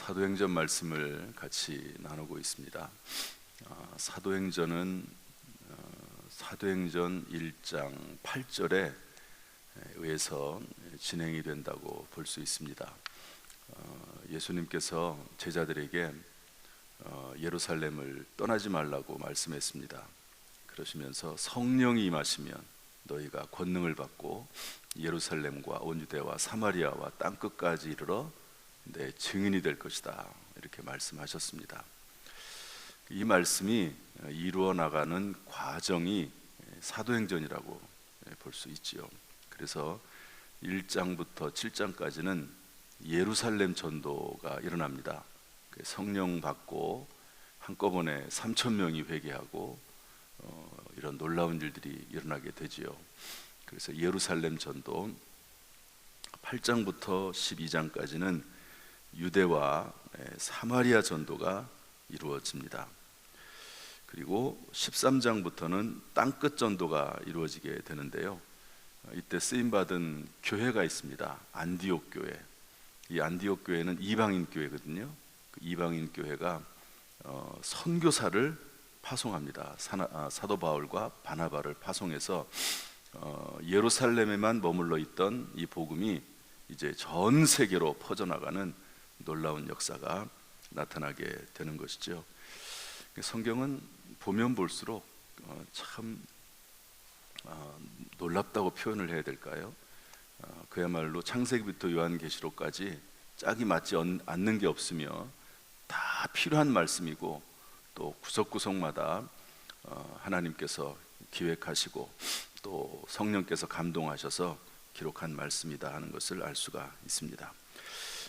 사도행전 말씀을 같이 나누고 있습니다. 사도행전은 사도행전 1장 8절에 의해서 진행이 된다고 볼 수 있습니다. 예수님께서 제자들에게 예루살렘을 떠나지 말라고 말씀했습니다. 그러시면서 성령이 임하시면 너희가 권능을 받고 예루살렘과 온 유대와 사마리아와 땅끝까지 이르러 내 증인이 될 것이다, 이렇게 말씀하셨습니다. 이 말씀이 이루어 나가는 과정이 사도행전이라고 볼 수 있지요. 그래서 1장부터 7장까지는 예루살렘 전도가 일어납니다. 성령 받고 한꺼번에 3,000명이 회개하고 이런 놀라운 일들이 일어나게 되지요. 그래서 예루살렘 전도, 8장부터 12장까지는 유대와 사마리아 전도가 이루어집니다. 그리고 13장부터는 땅끝 전도가 이루어지게 되는데요. 이때 쓰임받은 교회가 있습니다. 안디옥 교회. 이 안디옥 교회는 이방인 교회거든요. 그 이방인 교회가 선교사를 파송합니다. 사도 바울과 바나바를 파송해서 예루살렘에만 머물러 있던 이 복음이 이제 전 세계로 퍼져나가는 놀라운 역사가 나타나게 되는 것이죠. 성경은 보면 볼수록 참 놀랍다고 표현을 해야 될까요? 그야말로 창세기부터 요한계시록까지 짝이 맞지 않는 게 없으며 다 필요한 말씀이고, 또 구석구석마다 하나님께서 기획하시고 또 성령께서 감동하셔서 기록한 말씀이다 하는 것을 알 수가 있습니다.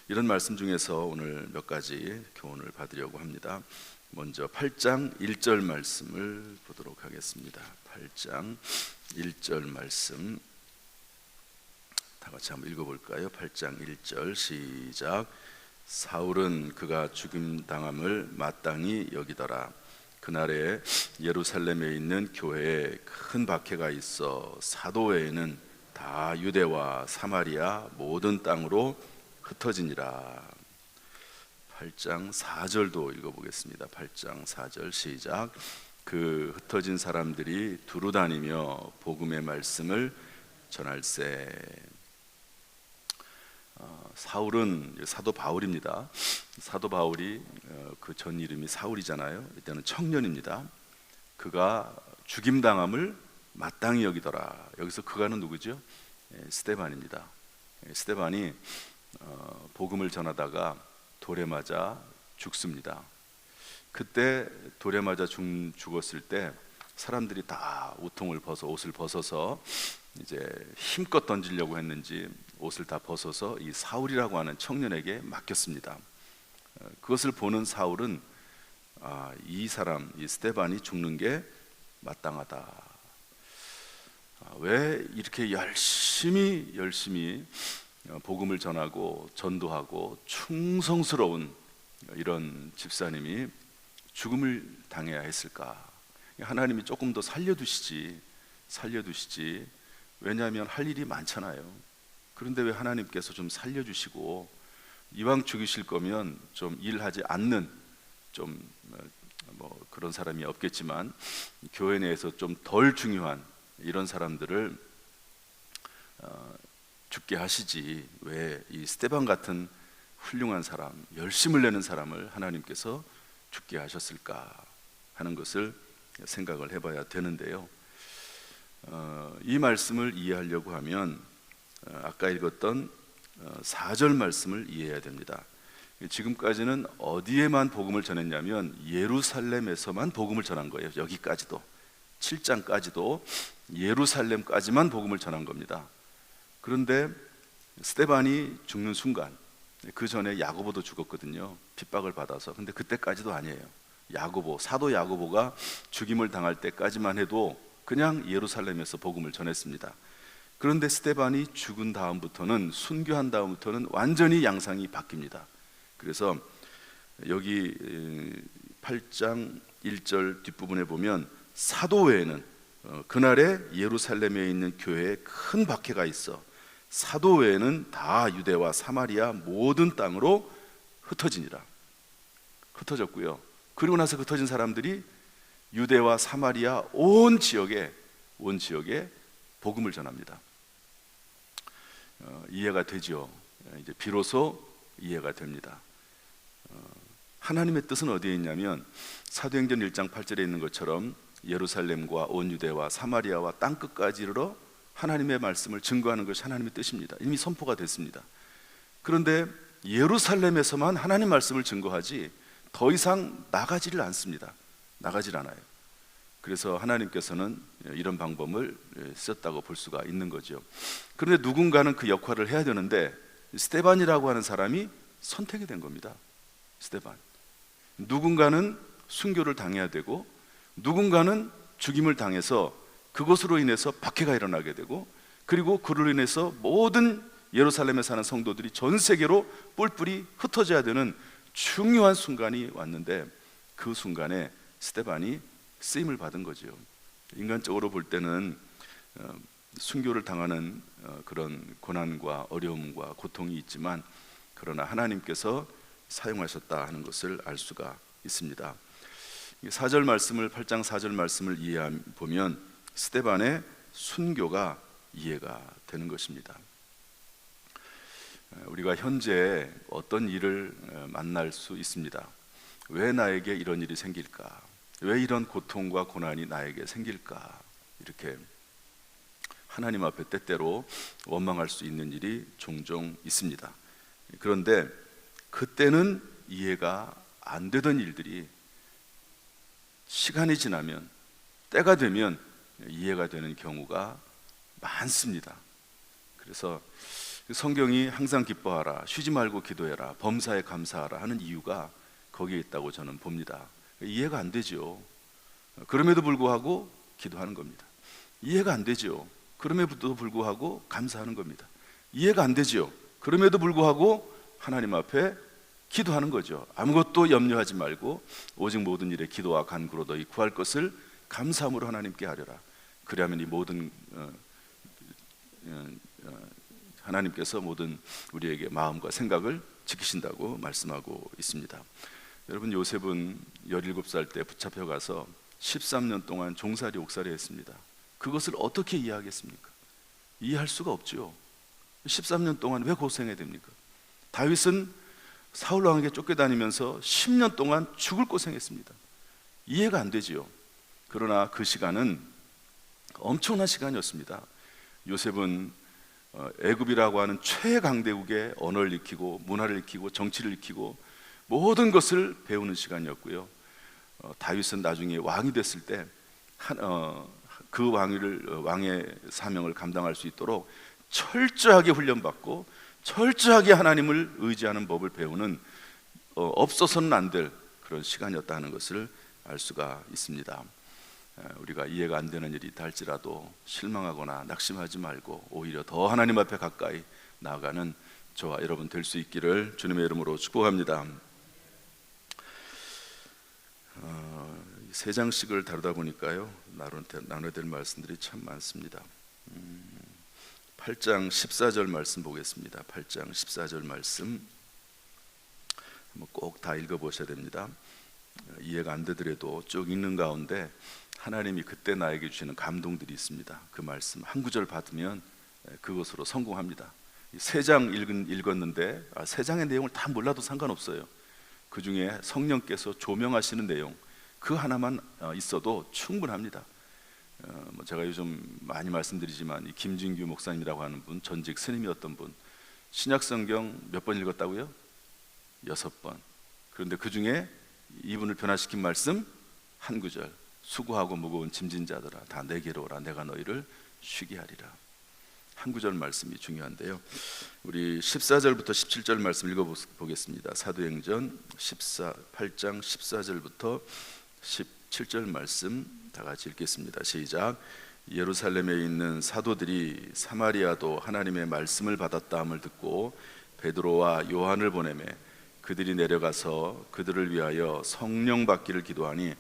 이런 말씀 중에서 오늘 몇 가지 교훈을 받으려고 합니다. 먼저 8장 1절 말씀을 보도록 하겠습니다. 8장 1절 말씀 다 같이 한번 읽어볼까요? 8장 1절 시작. 사울은 그가 죽임당함을 마땅히 여기더라. 그날에 예루살렘에 있는 교회에 큰 박해가 있어 사도 외에는 다 유대와 사마리아 모든 땅으로 흩어지니라. 8장 4절도 읽어보겠습니다. 8장 4절 시작. 그 흩어진 사람들이 두루 다니며 복음의 말씀을 전할세. 사울은 사도 바울입니다. 사도 바울이 그 전 이름이 사울이잖아요. 이때는 청년입니다. 그가 죽임당함을 마땅히 여기더라. 여기서 그가는 누구죠? 스데반입니다. 스데반이 복음을 전하다가 돌에 맞아 죽습니다. 그때 돌에 맞아 죽었을 때 사람들이 다 옷을 벗어서 이제 힘껏 던지려고 했는지 옷을 다 벗어서 이 사울이라고 하는 청년에게 맡겼습니다. 그것을 보는 사울은 이 사람, 이 스데반이 죽는 게 마땅하다. 왜 이렇게 열심히 복음을 전하고 전도하고 충성스러운 이런 집사님이 죽음을 당해야 했을까? 하나님이 조금 더 살려두시지. 왜냐하면 할 일이 많잖아요. 그런데 왜 하나님께서 좀 살려주시고, 이왕 죽이실 거면 좀 일하지 않는, 뭐 그런 사람이 없겠지만 교회 내에서 좀 덜 중요한 이런 사람들을 죽게 하시지, 왜 이 스데반 같은 훌륭한 사람, 열심을 내는 사람을 하나님께서 죽게 하셨을까 하는 것을 생각을 해봐야 되는데요. 이 말씀을 이해하려고 하면 아까 읽었던 4절 말씀을 이해해야 됩니다. 지금까지는 어디에만 복음을 전했냐면 예루살렘에서만 복음을 전한 거예요. 여기까지도, 7장까지도 예루살렘까지만 복음을 전한 겁니다. 그런데 스데반이 죽는 순간, 그 전에 야고보도 죽었거든요. 핍박을 받아서. 근데 그때까지도 아니에요. 사도 야고보가 죽임을 당할 때까지만 해도 그냥 예루살렘에서 복음을 전했습니다. 그런데 스데반이 죽은 다음부터는, 순교한 다음부터는 완전히 양상이 바뀝니다. 그래서 여기 8장 1절 뒷부분에 보면 사도 외에는 그날에 예루살렘에 있는 교회에 큰 박해가 있어 사도 외에는 다 유대와 사마리아 모든 땅으로 흩어졌고요. 그리고 나서 흩어진 사람들이 유대와 사마리아 온 지역에 복음을 전합니다. 이해가 되죠. 이제 비로소 이해가 됩니다. 하나님의 뜻은 어디에 있냐면 사도행전 1장 8절에 있는 것처럼 예루살렘과 온 유대와 사마리아와 땅끝까지 이르러 하나님의 말씀을 증거하는 것이 하나님의 뜻입니다. 이미 선포가 됐습니다. 그런데 예루살렘에서만 하나님 말씀을 증거하지 더 이상 나가지를 않습니다. 나가질 않아요. 그래서 하나님께서는 이런 방법을 쓰셨다고 볼 수가 있는 거죠. 그런데 누군가는 그 역할을 해야 되는데 스데반이라고 하는 사람이 선택이 된 겁니다. 스데반. 누군가는 순교를 당해야 되고 누군가는 죽임을 당해서 그것으로 인해서 박해가 일어나게 되고 그리고 그로 인해서 모든 예루살렘에 사는 성도들이 전 세계로 뿔뿔이 흩어져야 되는 중요한 순간이 왔는데 그 순간에 스데반이 쓰임을 받은 거죠. 인간적으로 볼 때는 순교를 당하는 그런 고난과 어려움과 고통이 있지만 그러나 하나님께서 사용하셨다 하는 것을 알 수가 있습니다. 4절 말씀을 8장 4절 말씀을 보면 스데반의 순교가 이해가 되는 것입니다. 우리가 현재 어떤 일을 만날 수 있습니다. 왜 나에게 이런 일이 생길까? 왜 이런 고통과 고난이 나에게 생길까? 이렇게 하나님 앞에 때때로 원망할 수 있는 일이 종종 있습니다. 그런데 그때는 이해가 안 되던 일들이 시간이 지나면 때가 되면 이해가 되는 경우가 많습니다. 그래서 성경이 항상 기뻐하라, 쉬지 말고 기도해라, 범사에 감사하라 하는 이유가 거기에 있다고 저는 봅니다. 이해가 안 되죠. 그럼에도 불구하고 기도하는 겁니다. 이해가 안 되죠. 그럼에도 불구하고 감사하는 겁니다. 이해가 안 되죠. 그럼에도 불구하고 하나님 앞에 기도하는 거죠. 아무것도 염려하지 말고 오직 모든 일에 기도와 간구로 너희 구할 것을 감사함으로 하나님께 하려라. 그리하면 이 모든 하나님께서 모든 우리에게 마음과 생각을 지키신다고 말씀하고 있습니다. 여러분, 요셉은 17살 때 붙잡혀가서 13년 동안 종살이 옥살이 했습니다. 그것을 어떻게 이해하겠습니까? 이해할 수가 없죠. 13년 동안 왜 고생해야 됩니까? 다윗은 사울 왕에게 쫓겨다니면서 10년 동안 죽을 고생했습니다. 이해가 안 되지요. 그러나 그 시간은 엄청난 시간이었습니다. 요셉은 애굽이라고 하는 최강대국의 언어를 익히고 문화를 익히고 정치를 익히고 모든 것을 배우는 시간이었고요. 다윗은 나중에 왕이 됐을 때 그 왕의 사명을 감당할 수 있도록 철저하게 훈련받고 철저하게 하나님을 의지하는 법을 배우는 없어서는 안 될 그런 시간이었다는 것을 알 수가 있습니다. 우리가 이해가 안 되는 일이 있다 할지라도 실망하거나 낙심하지 말고 오히려 더 하나님 앞에 가까이 나아가는 저와 여러분 될 수 있기를 주님의 이름으로 축복합니다. 세 장씩을 다루다 보니까요, 나눠야 될 말씀들이 참 많습니다. 8장 14절 말씀 보겠습니다. 8장 14절 말씀 꼭 다 읽어보셔야 됩니다. 이해가 안 되더라도 쭉 읽는 가운데 하나님이 그때 나에게 주시는 감동들이 있습니다. 그 말씀 한 구절 받으면 그것으로 성공합니다. 세 장 읽었는데 세 장의 내용을 다 몰라도 상관없어요. 그 중에 성령께서 조명하시는 내용 그 하나만 있어도 충분합니다. 제가 요즘 많이 말씀드리지만 이 김진규 목사님이라고 하는 분, 전직 스님이었던 분, 신약성경 몇 번 읽었다고요? 6번. 그런데 그 중에 이분을 변화시킨 말씀 한 구절, 수고하고 무거운 짐진 자들아 다 내게로 오라 내가 너희를 쉬게 하리라. 한 구절 말씀이 중요한데요, 우리 14절부터 17절 말씀 읽어보겠습니다. 사도행전 8장 14절부터 17절 말씀 다 같이 읽겠습니다. 시작. 예루살렘에 있는 사도들이 사마리아도 하나님의 말씀을 받았다함을 듣고 베드로와 요한을 보내매 그들이 내려가서 그들을 위하여 성령 받기를 기도하니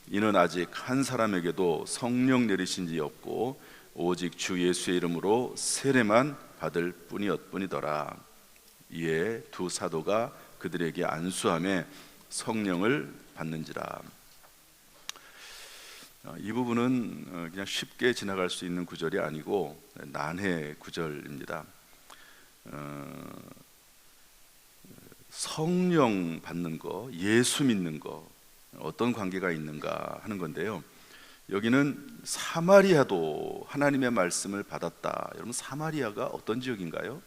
이는 아직 한 사람에게도 성령 내리신 지 없고 오직 주 예수의 이름으로 세례만 받을 뿐이더라. 이에 두 사도가 그들에게 안수함에 성령을 받는지라. 이 부분은 그냥 쉽게 지나갈 수 있는 구절이 아니고 난해 구절입니다. 성령 받는 거, 예수 믿는 거 어떤 관계가 있는가 하는 건데요. 여기는 사마리아도 하나님의 말씀을 받았다. 여러분, 사마리아가 어떤 지역인가요?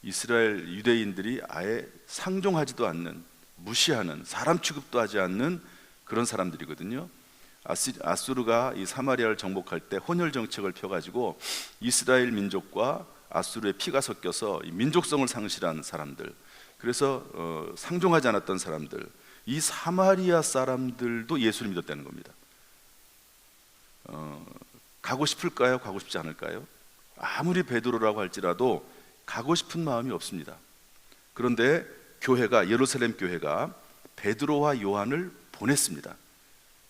이스라엘 유대인들이 아예 상종하지도 않는, 무시하는, 사람 취급도 하지 않는 그런 사람들이거든요. 아수르가 이 사마리아를 정복할 때 혼혈 정책을 펴가지고 이스라엘 민족과 아수르의 피가 섞여서 이 민족성을 상실한 사람들, 그래서 상종하지 않았던 사람들, 이 사마리아 사람들도 예수를 믿었다는 겁니다. 가고 싶을까요? 가고 싶지 않을까요? 아무리 베드로라고 할지라도 가고 싶은 마음이 없습니다. 그런데 교회가, 예루살렘 교회가 베드로와 요한을 보냈습니다.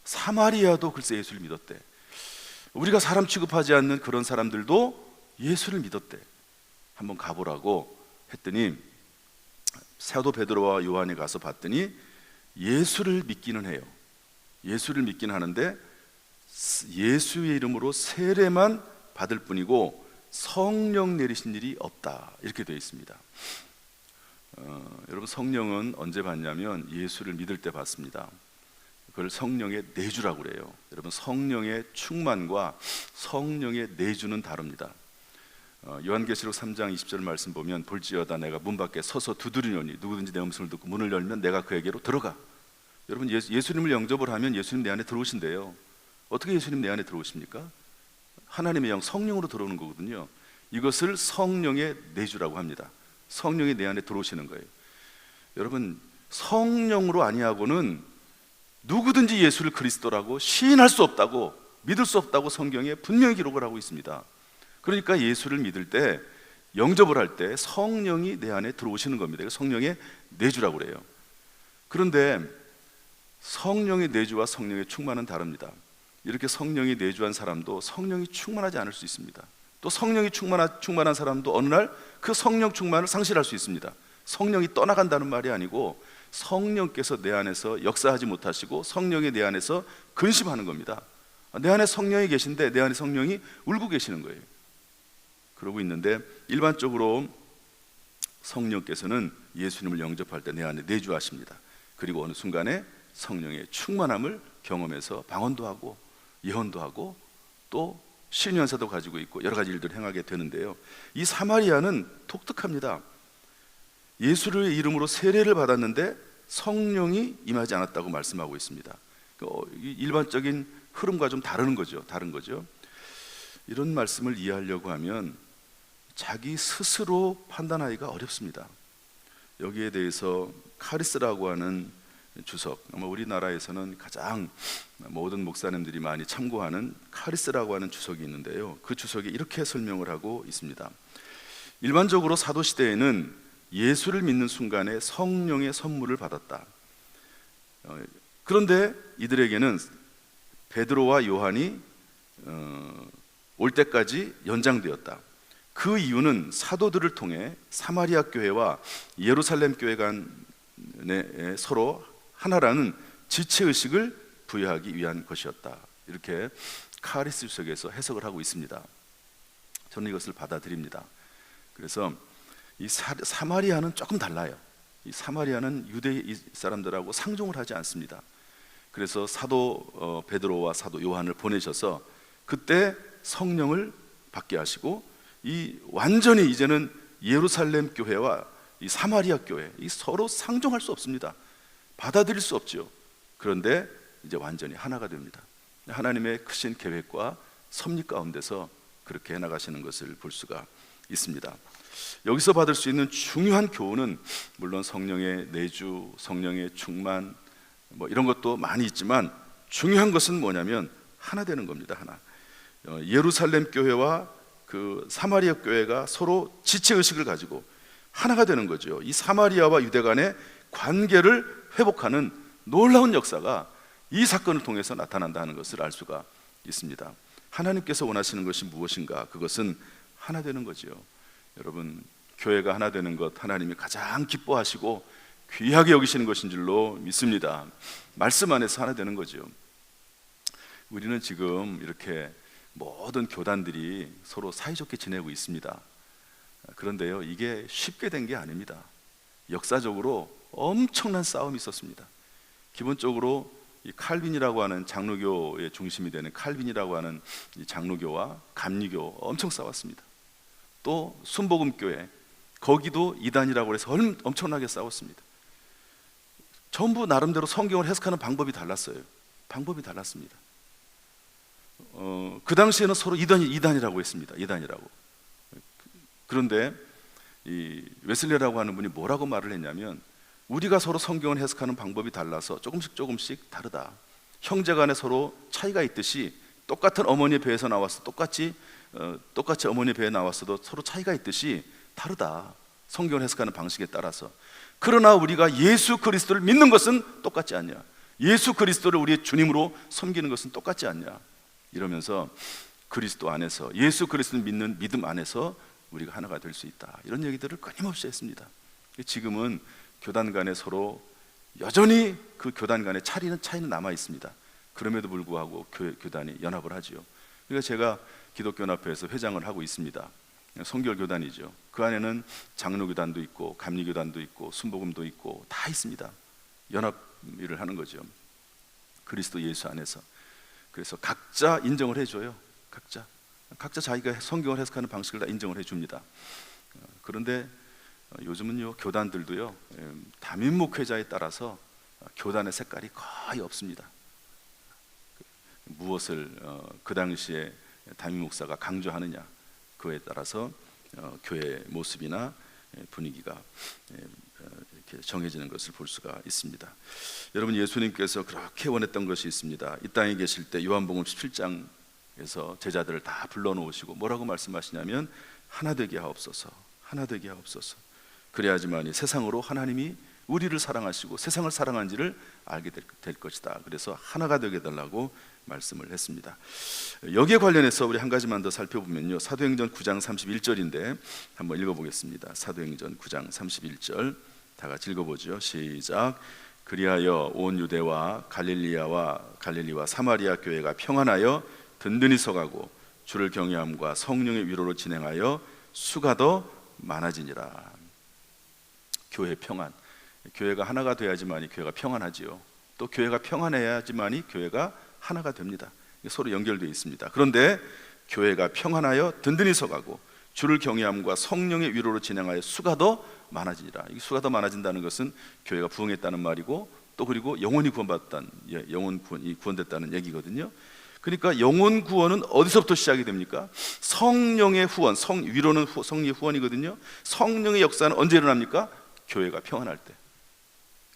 사마리아도 글쎄 예수를 믿었대. 우리가 사람 취급하지 않는 그런 사람들도 예수를 믿었대. 한번 가보라고 했더니 사도 베드로와 요한이 가서 봤더니 예수를 믿기는 해요. 예수를 믿긴 하는데 예수의 이름으로 세례만 받을 뿐이고 성령 내리신 일이 없다, 이렇게 되어 있습니다. 여러분, 성령은 언제 받냐면 예수를 믿을 때 받습니다. 그걸 성령의 내주라고 그래요. 여러분, 성령의 충만과 성령의 내주는 다릅니다. 요한계시록 3장 20절 말씀 보면 볼지어다 내가 문 밖에 서서 두드리노니 누구든지 내 음성을 듣고 문을 열면 내가 그에게로 들어가. 여러분, 예수님을 영접을 하면 예수님 내 안에 들어오신대요. 어떻게 예수님 내 안에 들어오십니까? 하나님의 영, 성령으로 들어오는 거거든요. 이것을 성령의 내주라고 합니다. 성령이 내 안에 들어오시는 거예요. 여러분, 성령으로 아니하고는 누구든지 예수를 그리스도라고 시인할 수 없다고, 믿을 수 없다고 성경에 분명히 기록을 하고 있습니다. 그러니까 예수를 믿을 때, 영접을 할 때 성령이 내 안에 들어오시는 겁니다. 성령의 내주라고 그래요. 그런데 성령의 내주와 성령의 충만은 다릅니다. 이렇게 성령이 내주한 사람도 성령이 충만하지 않을 수 있습니다. 또 성령이 충만한 사람도 어느 날 그 성령 충만을 상실할 수 있습니다. 성령이 떠나간다는 말이 아니고 성령께서 내 안에서 역사하지 못하시고 성령이 내 안에서 근심하는 겁니다. 내 안에 성령이 계신데 내 안에 성령이 울고 계시는 거예요. 그러고 있는데 일반적으로 성령께서는 예수님을 영접할 때 내 안에 내주하십니다. 그리고 어느 순간에 성령의 충만함을 경험해서 방언도 하고 예언도 하고 또 신유한사도 가지고 있고 여러 가지 일들을 행하게 되는데요. 이 사마리아는 독특합니다. 예수의 이름으로 세례를 받았는데 성령이 임하지 않았다고 말씀하고 있습니다. 일반적인 흐름과 좀 다른 거죠. 이런 말씀을 이해하려고 하면 자기 스스로 판단하기가 어렵습니다. 여기에 대해서 카리스라고 하는 주석, 아마 우리나라에서는 가장 모든 목사님들이 많이 참고하는 카리스라고 하는 주석이 있는데요. 그 주석이 이렇게 설명을 하고 있습니다. 일반적으로 사도시대에는 예수를 믿는 순간에 성령의 선물을 받았다. 그런데 이들에게는 베드로와 요한이 올 때까지 연장되었다. 그 이유는 사도들을 통해 사마리아 교회와 예루살렘 교회 간에 서로 하나라는 지체의식을 부여하기 위한 것이었다. 이렇게 카리스 주석에서 해석을 하고 있습니다. 저는 이것을 받아들입니다. 그래서 이 사마리아는 조금 달라요. 이 사마리아는 유대 사람들하고 상종을 하지 않습니다. 그래서 사도 베드로와 사도 요한을 보내셔서 그때 성령을 받게 하시고 이 완전히 이제는 예루살렘 교회와 이 사마리아 교회 이 서로 상종할 수 없습니다. 받아들일 수 없죠. 그런데 이제 완전히 하나가 됩니다. 하나님의 크신 계획과 섭리 가운데서 그렇게 해나가시는 것을 볼 수가 있습니다. 여기서 받을 수 있는 중요한 교훈은 물론 성령의 내주, 성령의 충만 이런 것도 많이 있지만 중요한 것은 뭐냐면 하나 되는 겁니다. 하나. 예루살렘 교회와 그 사마리아 교회가 서로 지체의식을 가지고 하나가 되는 거죠. 이 사마리아와 유대 간의 관계를 회복하는 놀라운 역사가 이 사건을 통해서 나타난다는 것을 알 수가 있습니다. 하나님께서 원하시는 것이 무엇인가? 그것은 하나 되는 거죠. 여러분, 교회가 하나 되는 것 하나님이 가장 기뻐하시고 귀하게 여기시는 것인 줄로 믿습니다. 말씀 안에서 하나 되는 거죠. 우리는 지금 이렇게 모든 교단들이 서로 사이좋게 지내고 있습니다. 그런데요, 이게 쉽게 된 게 아닙니다. 역사적으로 엄청난 싸움이 있었습니다. 기본적으로 이 칼빈이라고 하는 장로교의 중심이 되는 칼빈이라고 하는 이 장로교와 감리교 엄청 싸웠습니다. 또 순복음교회, 거기도 이단이라고 해서 엄청나게 싸웠습니다. 전부 나름대로 성경을 해석하는 방법이 달랐어요. 방법이 달랐습니다. 그 당시에는 서로 이단이라고 했습니다. 이단이라고. 그런데 이 웨슬레라고 하는 분이 뭐라고 말을 했냐면, 우리가 서로 성경을 해석하는 방법이 달라서 조금씩 다르다. 형제간에 서로 차이가 있듯이 똑같은 어머니의 배에서 나왔어 똑같이 어머니의 배에 나왔어도 서로 차이가 있듯이 다르다. 성경을 해석하는 방식에 따라서. 그러나 우리가 예수 그리스도를 믿는 것은 똑같지 않냐. 예수 그리스도를 우리의 주님으로 섬기는 것은 똑같지 않냐. 이러면서 그리스도 안에서, 예수 그리스도를 믿는 믿음 안에서 우리가 하나가 될 수 있다. 이런 얘기들을 끊임없이 했습니다. 지금은 교단 간에 서로 여전히 그 교단 간의 차이는 남아 있습니다. 그럼에도 불구하고 교단이 연합을 하지요. 그러니까 제가 기독교연합회에서 회장을 하고 있습니다. 성결교단이죠. 그 안에는 장로교단도 있고 감리교단도 있고 순복음도 있고 다 있습니다. 연합 일을 하는 거죠. 그리스도 예수 안에서. 그래서 각자 인정을 해줘요. 각자 자기가 성경을 해석하는 방식을 다 인정을 해줍니다. 그런데 요즘은요, 교단들도요, 담임 목회자에 따라서 교단의 색깔이 거의 없습니다. 무엇을 그 당시에 담임 목사가 강조하느냐, 그에 따라서 교회의 모습이나 분위기가 이렇게 정해지는 것을 볼 수가 있습니다. 여러분, 예수님께서 그렇게 원했던 것이 있습니다. 이 땅에 계실 때 요한복음 17장에서 제자들을 다 불러놓으시고 뭐라고 말씀하시냐면, 하나 되게 하옵소서, 하나 되게 하옵소서. 그래야지만이 세상으로 하나님이 우리를 사랑하시고 세상을 사랑한지를 알게 될 것이다. 그래서 하나가 되게 해달라고 말씀을 했습니다. 여기에 관련해서 우리 한 가지만 더 살펴보면요, 사도행전 9장 31절인데 한번 읽어보겠습니다. 사도행전 9장 31절 다 같이 읽어보죠. 시작. 그리하여 온 유대와 갈릴리와 사마리아 교회가 평안하여 든든히 서가고 주를 경외함과 성령의 위로로 진행하여 수가 더 많아지니라. 교회 평안. 교회가 하나가 돼야지만이 교회가 평안하지요. 또 교회가 평안해야지만이 교회가 하나가 됩니다. 서로 연결되어 있습니다. 그런데 교회가 평안하여 든든히 서가고 주를 경외함과 성령의 위로로 진행하여 수가 더 많아지니라. 이 수가 더 많아진다는 것은 교회가 부흥했다는 말이고, 또 그리고 영혼이 구원됐다는 얘기거든요. 그러니까 영혼 구원은 어디서부터 시작이 됩니까? 성령의 후원, 위로는 성령의 후원이거든요. 성령의 역사는 언제 일어납니까? 교회가 평안할 때.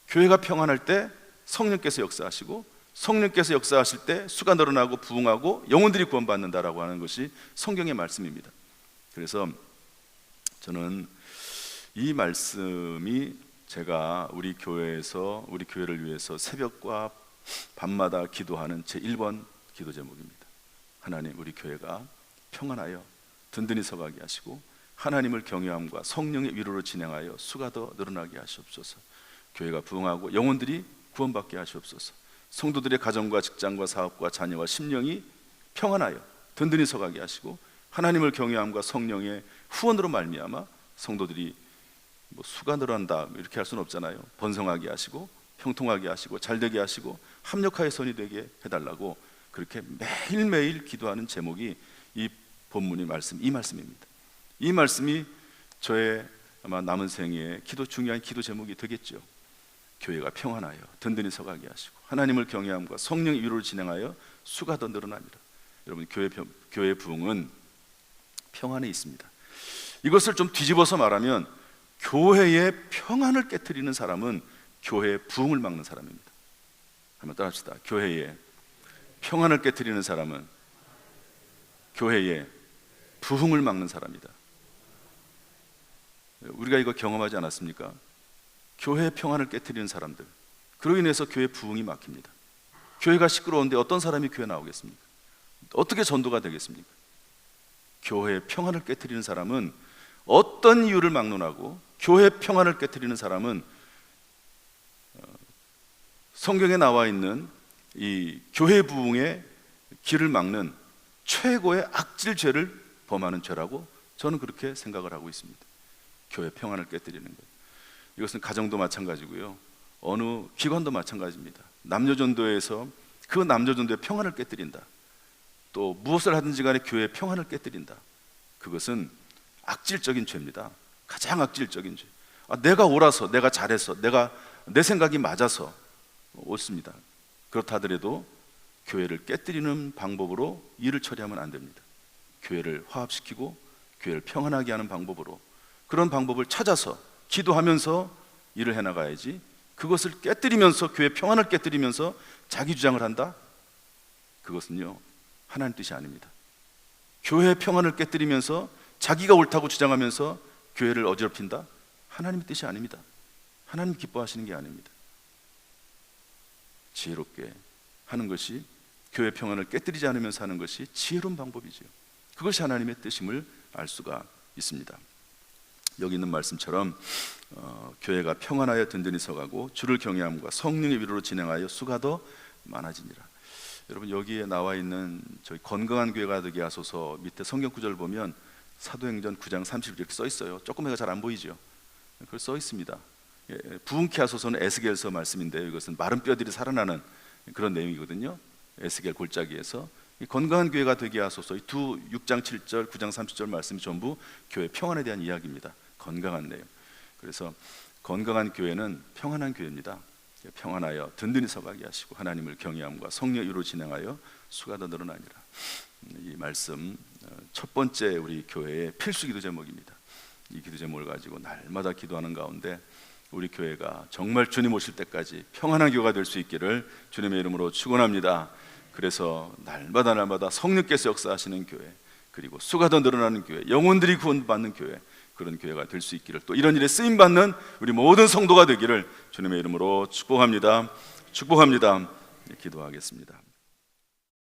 교회가 평안할 때 성령께서 역사하시고, 성령께서 역사하실 때 수가 늘어나고 부흥하고 영혼들이 구원받는다라고 하는 것이 성경의 말씀입니다. 그래서 저는 이 말씀이 제가 우리 교회를 위해서 새벽과 밤마다 기도하는 제 1번 기도 제목입니다. 하나님, 우리 교회가 평안하여 든든히 서가게 하시고 하나님을 경외함과 성령의 위로로 진행하여 수가 더 늘어나게 하시옵소서. 교회가 부흥하고 영혼들이 구원받게 하시옵소서. 성도들의 가정과 직장과 사업과 자녀와 심령이 평안하여 든든히 서가게 하시고 하나님을 경외함과 성령의 후원으로 말미암아 성도들이 수가 늘어난다 이렇게 할 수는 없잖아요. 번성하게 하시고 형통하게 하시고 잘되게 하시고 합력하여 선이 되게 해달라고 그렇게 매일매일 기도하는 제목이 이 본문의 이 말씀입니다. 이 말씀이 저의 아마 남은 생애의 중요한 기도 제목이 되겠죠. 교회가 평안하여 든든히 서가게 하시고 하나님을 경외함과 성령의 위로를 진행하여 수가 더 늘어납니다. 여러분, 교회의 부흥은 평안에 있습니다. 이것을 좀 뒤집어서 말하면 교회의 평안을 깨트리는 사람은 교회의 부흥을 막는 사람입니다. 한번 따라합시다. 교회의 평안을 깨트리는 사람은 교회의 부흥을 막는 사람이다. 우리가 이거 경험하지 않았습니까? 교회의 평안을 깨트리는 사람들, 그로 인해서 교회 부흥이 막힙니다. 교회가 시끄러운데 어떤 사람이 교회 나오겠습니까? 어떻게 전도가 되겠습니까? 교회의 평안을 깨트리는 사람은 어떤 이유를 막론하고, 교회의 평안을 깨트리는 사람은 성경에 나와 있는 이 교회 부흥의 길을 막는 최고의 악질 죄를 범하는 죄라고 저는 그렇게 생각을 하고 있습니다. 교회 평안을 깨뜨리는 것. 이것은 가정도 마찬가지고요, 어느 기관도 마찬가지입니다. 남녀전도에서 그 남녀전도의 평안을 깨뜨린다, 또 무엇을 하든지 간에 교회의 평안을 깨뜨린다, 그것은 악질적인 죄입니다. 가장 악질적인 죄. 내가 옳아서, 내가 잘해서, 내 생각이 맞아서 옳습니다. 그렇다 하더라도 교회를 깨뜨리는 방법으로 일을 처리하면 안 됩니다. 교회를 화합시키고 교회를 평안하게 하는 방법으로, 그런 방법을 찾아서 기도하면서 일을 해나가야지, 그것을 깨뜨리면서, 교회 평안을 깨뜨리면서 자기 주장을 한다? 그것은요, 하나님 뜻이 아닙니다. 교회의 평안을 깨뜨리면서 자기가 옳다고 주장하면서 교회를 어지럽힌다? 하나님의 뜻이 아닙니다. 하나님 기뻐하시는 게 아닙니다. 지혜롭게 하는 것이, 교회 평안을 깨뜨리지 않으면서 하는 것이 지혜로운 방법이죠. 그것이 하나님의 뜻임을 알 수가 있습니다. 여기 있는 말씀처럼 교회가 평안하여 든든히 서가고 주를 경외함과 성령의 위로로 진행하여 수가 더 많아지니라. 여러분, 여기에 나와 있는 저희 건강한 교회가 되게 하소서 밑에 성경 구절을 보면 사도행전 9장 30절 이렇게 써 있어요. 조금 해가 잘 안 보이죠? 그걸 써 있습니다. 부흥케 하소서는 에스겔서 말씀인데요, 이것은 마른 뼈들이 살아나는 그런 내용이거든요. 에스겔 골짜기에서 건강한 교회가 되게 하소서, 이 두 6장 7절 9장 30절 말씀이 전부 교회 평안에 대한 이야기입니다. 건강한 내용. 그래서 건강한 교회는 평안한 교회입니다. 평안하여 든든히 서가게 하시고 하나님을 경외함과 성령의 위로 진행하여 수가 더 늘어나니라. 이 말씀 첫 번째 우리 교회의 필수 기도 제목입니다. 이 기도 제목을 가지고 날마다 기도하는 가운데 우리 교회가 정말 주님 오실 때까지 평안한 교회가 될 수 있기를 주님의 이름으로 축원합니다. 그래서 날마다 성령께서 역사하시는 교회, 그리고 수가 더 늘어나는 교회, 영혼들이 구원받는 교회, 그런 교회가 될 수 있기를, 또 이런 일에 쓰임받는 우리 모든 성도가 되기를 주님의 이름으로 축복합니다. 기도하겠습니다.